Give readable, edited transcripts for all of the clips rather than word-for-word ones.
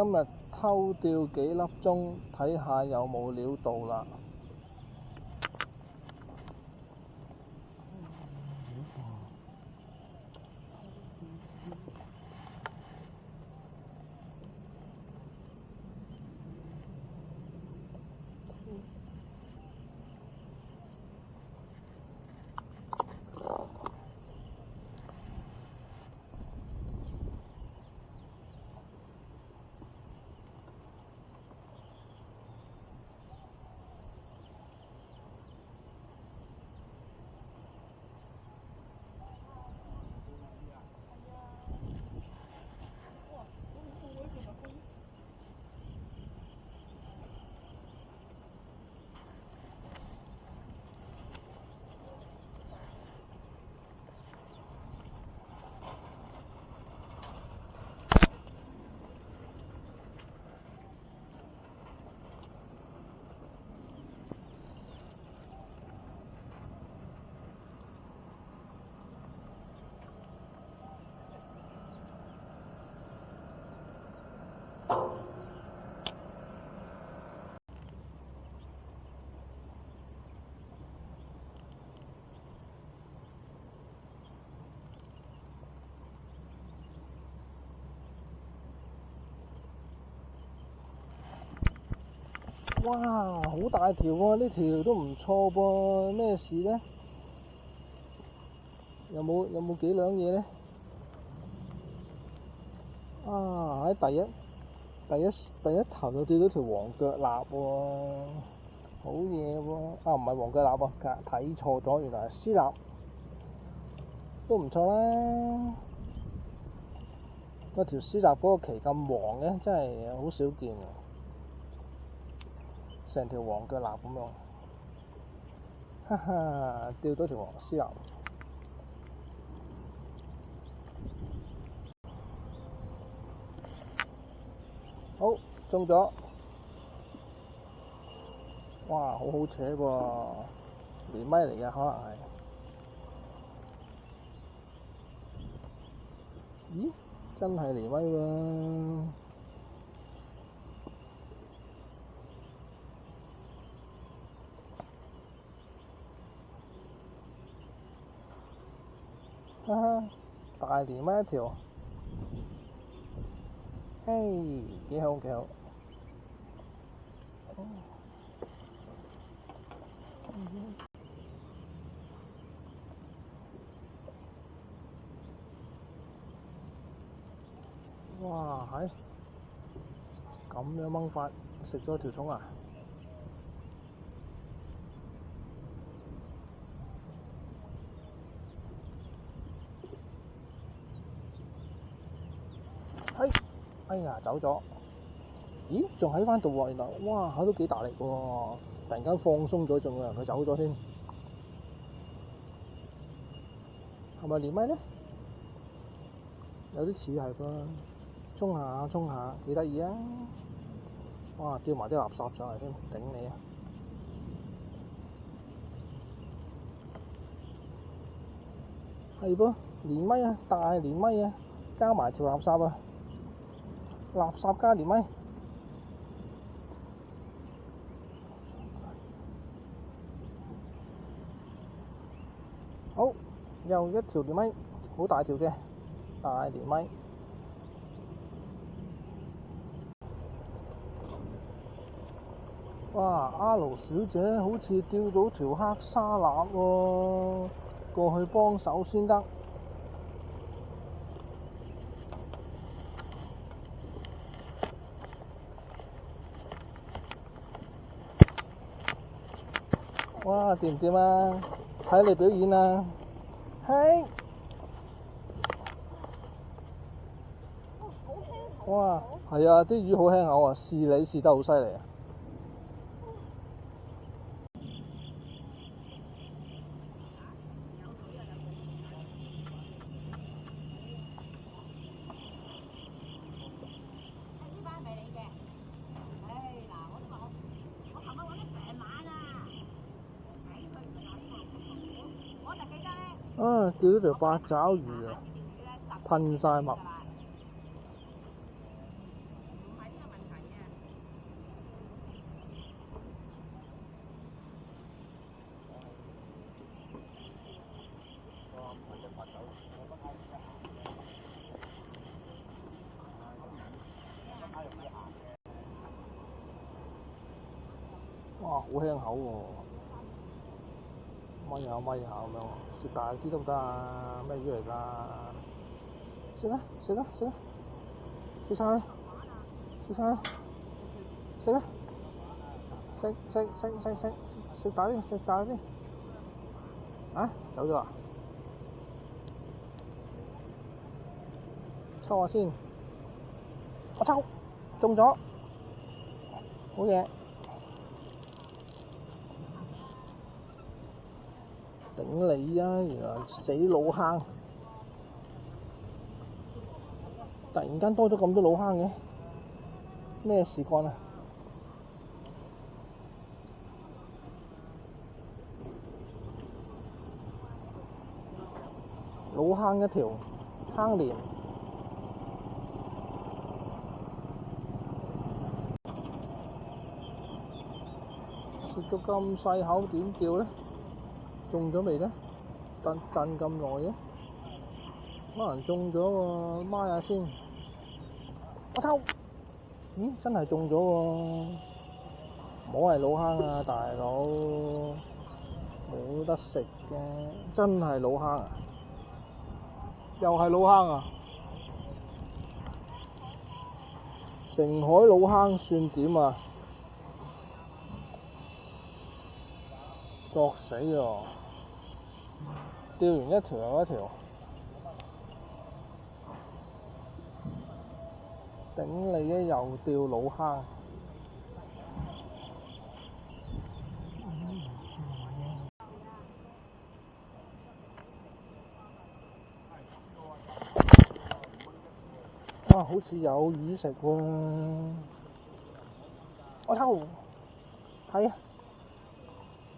今日偷釣幾粒鐘，睇下有冇料到啦。哇，好大條喎！呢條都唔錯噃，咩事呢？有冇幾兩嘢呢？啊！喺第一頭就釣到條黃腳臘喎，好嘢喎！啊，唔係黃腳臘喎，睇錯咗，原來係絲臘，都唔錯啦。嗰條絲臘嗰個鰭咁黃嘅，真係好少見啊！成條黃腳臘咁樣，哈哈，釣到條黃絲臘。好，中咗！哇，好好扯喎，連咪嚟嘅可能係。咦，真係連咪喎！哈哈，大連咪一條，嘿，幾好幾好。哇，係咁樣掹法，食咗條蟲啊！哎呀，走咗！咦，仲喺翻度喎，原來，哇，都幾大力喎！突然間放鬆咗，仲以為佢走咗添，係咪連咪呢？有啲似係噃，衝下衝下，幾得意啊！哇，掉埋啲垃圾上嚟添，頂你啊！係噃，連咪啊，大連咪啊，加埋條垃圾啊！垃圾加連咪，好，又一條連咪，好大條嘅大連咪。哇，阿盧小姐好似釣到條黑沙臘喎，過去幫手先得。哇，掂唔掂啊？睇你表演啊！嘿！哇，係啊，啲魚好輕口啊，試你試得好犀利啊！啊，釣到條八爪魚啊，噴晒墨。哇，好輕口喎，咪下咪下咁樣，食大啲得唔得啊？咩魚嚟㗎？食啦食啦食啦，食晒啦食晒啦，食啦食大啲食大啲，啊走咗啊？抽下先，我抽中咗，好嘢！頂你啊！原來死老坑，突然間多咗咁多老坑嘅，咩事幹啊？老坑一條，坑連，食到咁細口點叫咧？中咗未咧？震咁耐嘅，可能中咗喎，孖下先。我抽，咦，真係中咗喎！唔好係老坑啊，大佬，冇得食嘅，真係老坑啊！又係老坑啊！城海老坑算點啊？作死喎！釣完一條又一條，頂你嘅又釣老坑。哇，好似有魚食喎！我抽，係啊，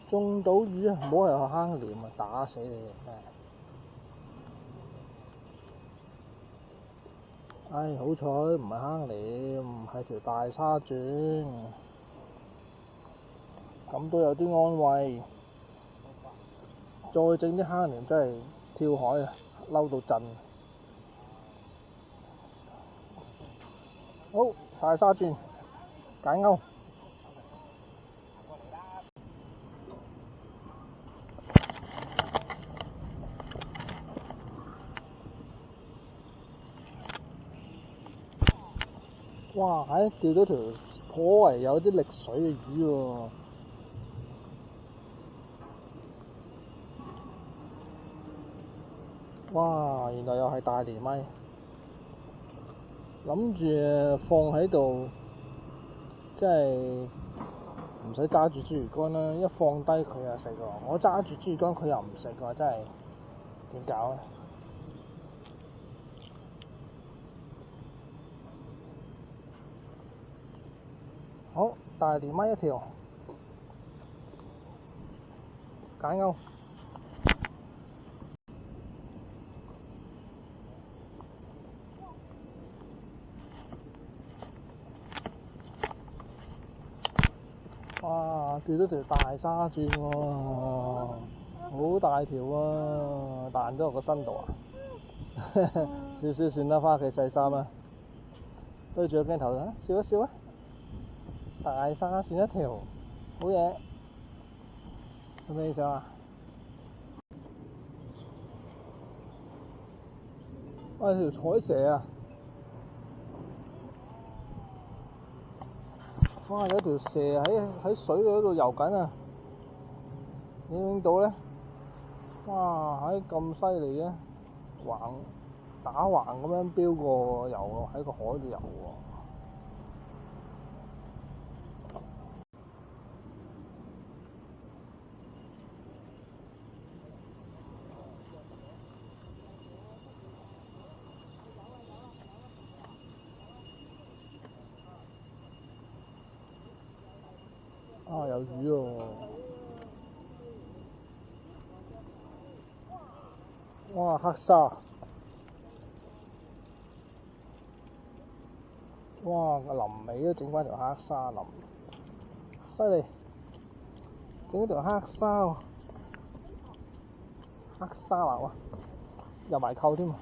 中到魚啊！唔好係坑鰭啊，打死你啊！唉，好彩唔係坑鰭，係條大沙鑽，咁都有啲安慰。再整啲坑鰭真係跳海啊，嬲到震。好，大沙鑽解鈎。哇！釣到條頗為有啲力水嘅魚喎。哇！原來又係大連咪，諗住放喺度，即係唔使揸住豬魚竿啦。一放低佢又食喎，我揸住豬魚竿佢又唔食喎，真係點搞啊？好，大連咪一條，解鈎。哇！釣到條大沙鑽喎，好大條喎，彈咗落個身度啊！少少算啦，返屋企洗衫啦。對住個鏡頭啊，笑一笑啊！大沙鑽一條，好嘢！使咩意思啊？條彩蛇啊！哇！有條蛇喺水嗰度游緊啊！影到咧？哇！咁犀利嘅，打橫咁樣飆過游喎，喺個海度游喎。有魚喎！哇，黑沙！哇，臨尾都整翻條黑沙林，犀利！整咗條黑沙喎，黑沙納啊，入埋扣添啊！